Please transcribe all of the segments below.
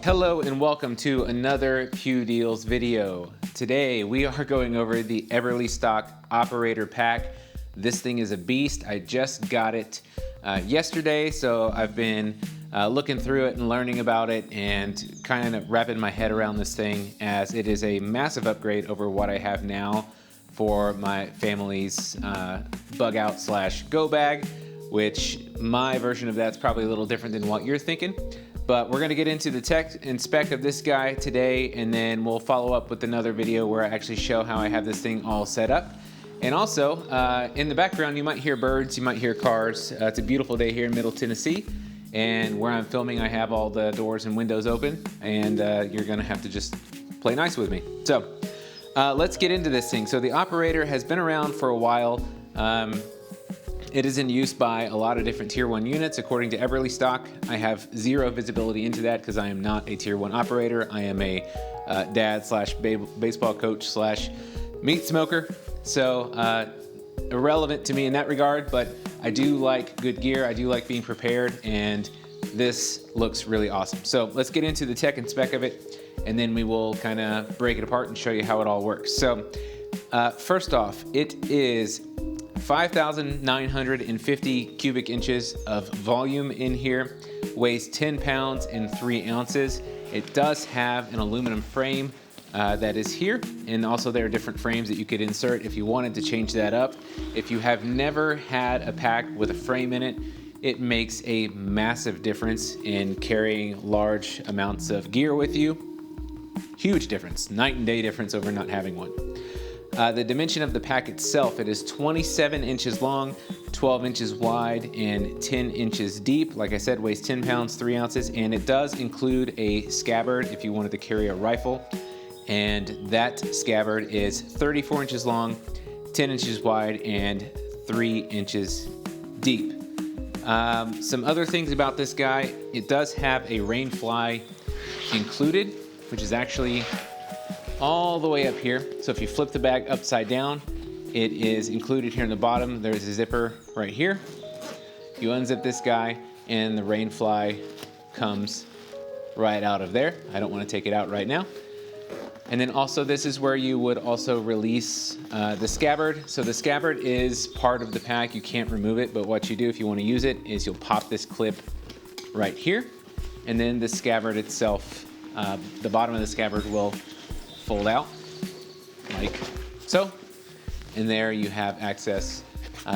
Hello and welcome to another Q Deals video. Today we are going over the Eberlestock Operator Pack. This thing is a beast. I just got it yesterday, so I've been looking through it and learning about it and kind of wrapping my head around this thing, as it is a massive upgrade over what I have now for my family's bug out / go bag, which my version of that's probably a little different than what you're thinking. But we're going to get into the tech and spec of this guy today, and then we'll follow up with another video where I actually show how I have this thing all set up. And also, in the background, you might hear birds, you might hear cars. It's a beautiful day here in Middle Tennessee, and where I'm filming, I have all the doors and windows open, and you're going to have to just play nice with me. So let's get into this thing. So the Operator has been around for a while. It is in use by a lot of different Tier 1 units, according to Eberlestock. I have zero visibility into that because I am not a Tier 1 operator. I am a dad / baseball coach / meat smoker. So irrelevant to me in that regard, but I do like good gear. I do like being prepared, and this looks really awesome. So let's get into the tech and spec of it, and then we will kind of break it apart and show you how it all works. So first off, it is 5,950 cubic inches of volume in here, weighs 10 pounds and 3 ounces. It does have an aluminum frame that is here, and also there are different frames that you could insert if you wanted to change that up. If you have never had a pack with a frame in it, it makes a massive difference in carrying large amounts of gear with you. Huge difference, night and day difference over not having one. The dimension of the pack itself, it is 27 inches long, 12 inches wide, and 10 inches deep. Like I said, weighs 10 pounds, 3 ounces, and it does include a scabbard if you wanted to carry a rifle. And that scabbard is 34 inches long, 10 inches wide, and 3 inches deep. Some other things about this guy, it does have a rain fly included, which is actually all the way up here. So if you flip the bag upside down, it is included here in the bottom. There's a zipper right here. You unzip this guy and the rain fly comes right out of there. I don't want to take it out right now. And then also this is where you would also release the scabbard. So the scabbard is part of the pack. You can't remove it, but what you do if you want to use it is you'll pop this clip right here, and then the scabbard itself, the bottom of the scabbard will fold out like so, and there you have access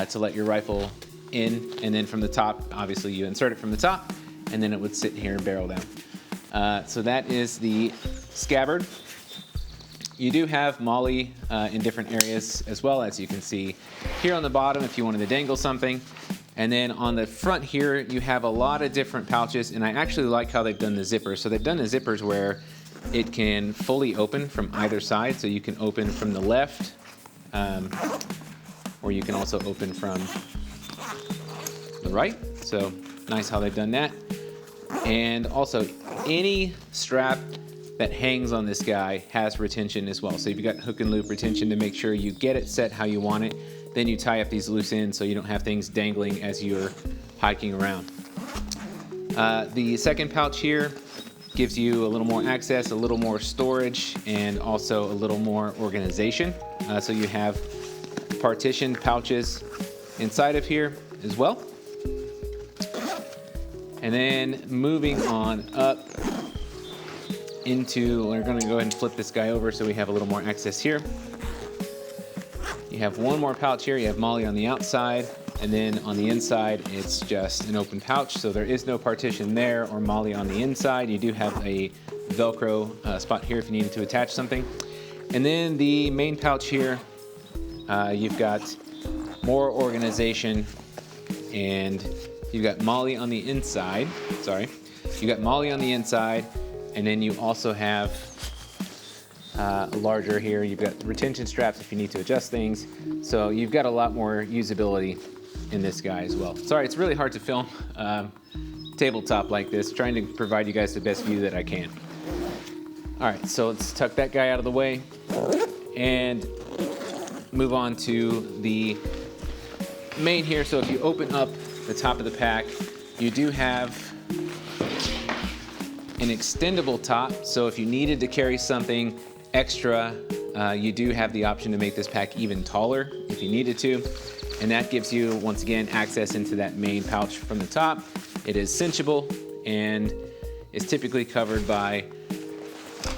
to let your rifle in, and then from the top, obviously you insert it from the top, and then it would sit here and barrel down. So that is the scabbard. You do have MOLLE in different areas as well, as you can see here on the bottom if you wanted to dangle something. And then on the front here, you have a lot of different pouches, and I actually like how they've done the zippers. So they've done the zippers where it can fully open from either side, so you can open from the left, or you can also open from the right. So nice how they've done that. And also, any strap that hangs on this guy has retention as well. So you've got hook and loop retention to make sure you get it set how you want it. Then you tie up these loose ends so you don't have things dangling as you're hiking around. The second pouch here gives you a little more access, a little more storage, and also a little more organization. So you have partitioned pouches inside of here as well. And then moving on up into, we're going to go ahead and flip this guy over so we have a little more access here. You have one more pouch here. You have MOLLE on the outside, and then on the inside, it's just an open pouch. So there is no partition there or MOLLE on the inside. You do have a Velcro spot here if you needed to attach something. And then the main pouch here, you've got more organization, and you've got MOLLE on the inside. Sorry. You got MOLLE on the inside, and then you also have larger here. You've got retention straps if you need to adjust things. So you've got a lot more usability in this guy as well. Sorry, it's really hard to film tabletop like this, trying to provide you guys the best view that I can. All right, so let's tuck that guy out of the way and move on to the main here. So if you open up the top of the pack, you do have an extendable top, so if you needed to carry something extra, you do have the option to make this pack even taller if you needed to. And that gives you, once again, access into that main pouch from the top. It is cinchable and is typically covered by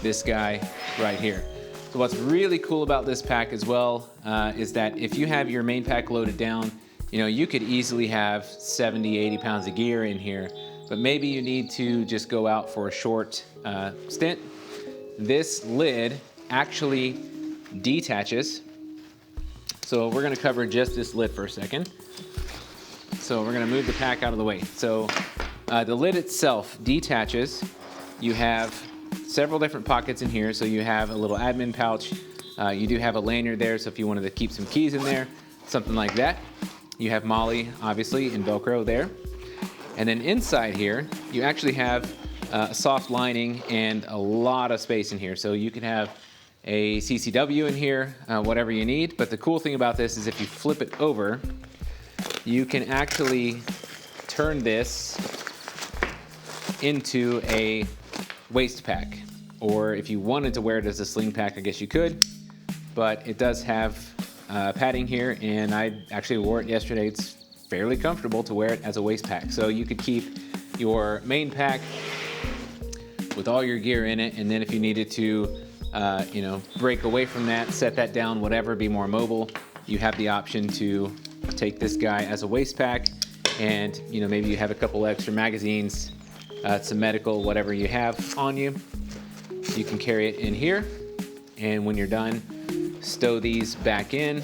this guy right here. So what's really cool about this pack as well is that if you have your main pack loaded down, you know, you could easily have 70, 80 pounds of gear in here, but maybe you need to just go out for a short stint. This lid actually detaches. So we're gonna cover just this lid for a second. So we're gonna move the pack out of the way. So the lid itself detaches. You have several different pockets in here. So you have a little admin pouch. You do have a lanyard there, so if you wanted to keep some keys in there, something like that. You have MOLLE, obviously, and Velcro there. And then inside here, you actually have a soft lining and a lot of space in here. So you can have a CCW in here, whatever you need. But the cool thing about this is if you flip it over, you can actually turn this into a waist pack. Or if you wanted to wear it as a sling pack, I guess you could. But it does have padding here, and I actually wore it yesterday. It's fairly comfortable to wear it as a waist pack. So you could keep your main pack with all your gear in it, and then if you needed to you know, break away from that, set that down, whatever, be more mobile, you have the option to take this guy as a waist pack, and you know, maybe you have a couple extra magazines, some medical, whatever you have on you, you can carry it in here, and when you're done, stow these back in,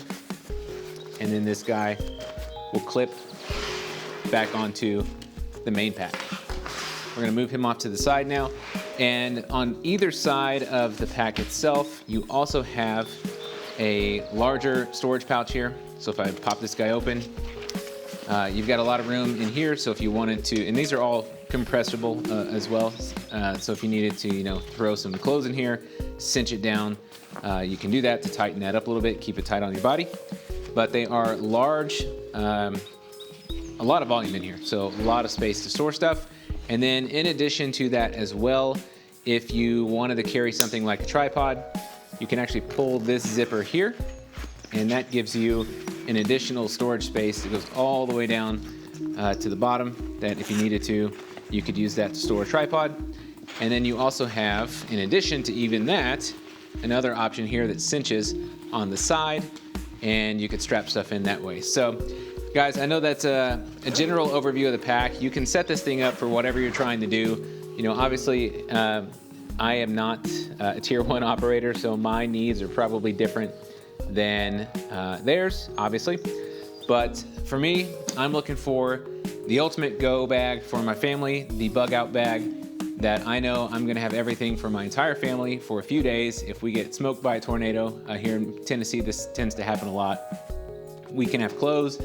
and then this guy will clip back onto the main pack. We're gonna move him off to the side now. And on either side of the pack itself, you also have a larger storage pouch here. So if I pop this guy open, you've got a lot of room in here. So if you wanted to, and these are all compressible as well. So if you needed to, you know, throw some clothes in here, cinch it down, you can do that to tighten that up a little bit, keep it tight on your body. But they are large, a lot of volume in here. So a lot of space to store stuff. And then in addition to that as well, if you wanted to carry something like a tripod, you can actually pull this zipper here, and that gives you an additional storage space that goes all the way down to the bottom, that if you needed to, you could use that to store a tripod. And then you also have, in addition to even that, another option here that cinches on the side, and you could strap stuff in that way. So guys, I know that's a general overview of the pack. You can set this thing up for whatever you're trying to do. You know, obviously, I am not a tier 1 operator, so my needs are probably different than theirs, obviously. But for me, I'm looking for the ultimate go bag for my family, the bug out bag that I know I'm gonna have everything for my entire family for a few days. If we get smoked by a tornado, here in Tennessee, this tends to happen a lot. We can have clothes,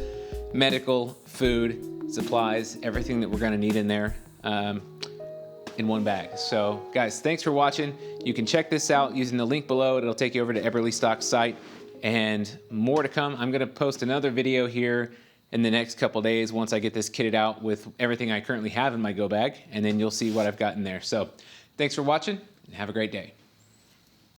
medical, food, supplies, everything that we're gonna need in there in one bag. So guys, thanks for watching. You can check this out using the link below. It'll take you over to Eberlestock's site, and more to come. I'm gonna post another video here in the next couple days once I get this kitted out with everything I currently have in my go bag, and then you'll see what I've got in there. So thanks for watching, and have a great day.